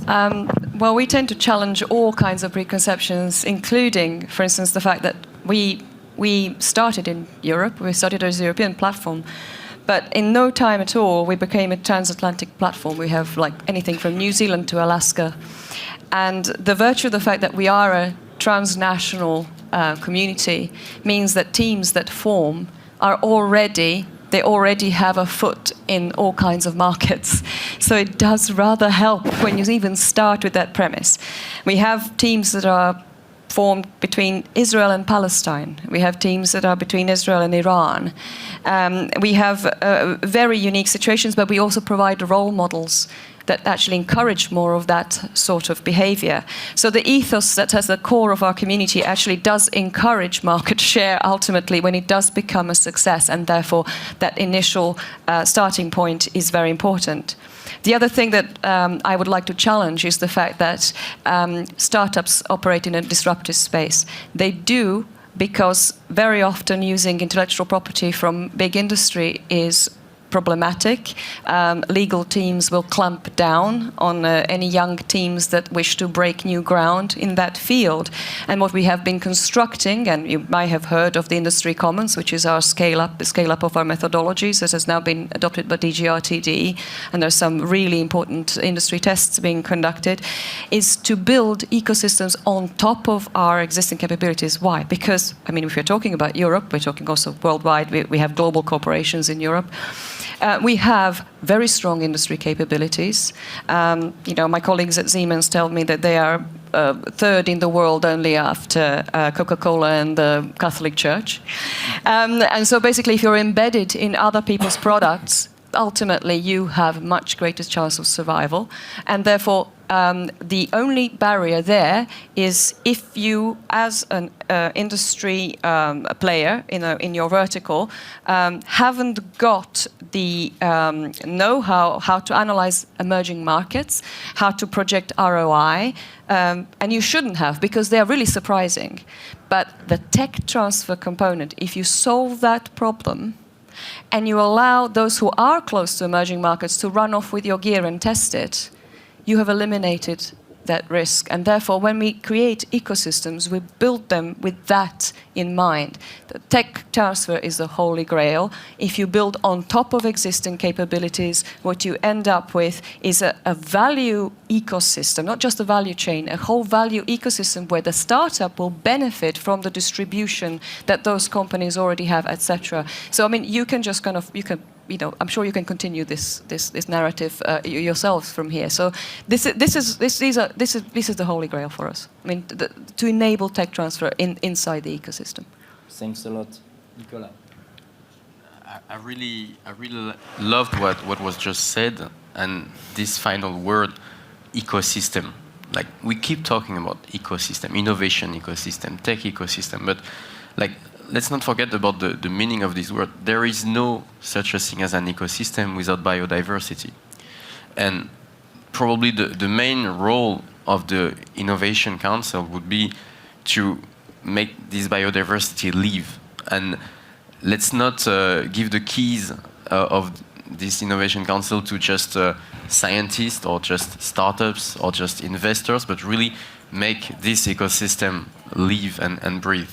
Well, we tend to challenge all kinds of preconceptions, including, for instance, the fact that we started in Europe. We started as a European platform. But in no time at all, we became a transatlantic platform. We have like anything from New Zealand to Alaska. And the virtue of the fact that we are a transnational community means that teams that form are they already have a foot in all kinds of markets. So it does rather help when you even start with that premise. We have teams that are formed between Israel and Palestine. We have teams that are between Israel and Iran. We have very unique situations, but we also provide role models that actually encourage more of that sort of behavior. So the ethos that has the core of our community actually does encourage market share ultimately when it does become a success, and therefore that initial starting point is very important. The other thing that I would like to challenge is the fact that startups operate in a disruptive space. They do because very often using intellectual property from big industry is problematic. Legal teams will clamp down on any young teams that wish to break new ground in that field. And what we have been constructing, and you might have heard of the Industry Commons, which is our scale-up of our methodologies that has now been adopted by DGRTD, and there's some really important industry tests being conducted, is to build ecosystems on top of our existing capabilities. Why? Because, I mean, if we're talking about Europe, we're talking also worldwide, we have global corporations in Europe. We have very strong industry capabilities. My colleagues at Siemens tell me that they are third in the world only after Coca-Cola and the Catholic Church. And so basically, if you're embedded in other people's products, ultimately you have much greater chance of survival. And therefore, the only barrier there is if you, as an industry player in your vertical, haven't got the know-how how to analyze emerging markets, how to project ROI, and you shouldn't have, because they are really surprising. But the tech transfer component, if you solve that problem, and you allow those who are close to emerging markets to run off with your gear and test it, you have eliminated that risk. And therefore, when we create ecosystems, we build them with that in mind. The tech transfer is the holy grail. If you build on top of existing capabilities, what you end up with is a value ecosystem, not just a value chain, a whole value ecosystem where the startup will benefit from the distribution that those companies already have, etc. So, I mean, you can just kind of, I'm sure you can continue this narrative yourselves from here. So this is the holy grail for us. I mean, to enable tech transfer inside the ecosystem. Thanks a lot, Nicola. I really loved what was just said, and this final word, ecosystem. Like, we keep talking about ecosystem, innovation ecosystem, tech ecosystem, but like, let's not forget about the meaning of this word. There is no such a thing as an ecosystem without biodiversity. And probably the main role of the Innovation Council would be to make this biodiversity live. And let's not give the keys of this Innovation Council to just scientists or just startups or just investors, but really make this ecosystem live and breathe.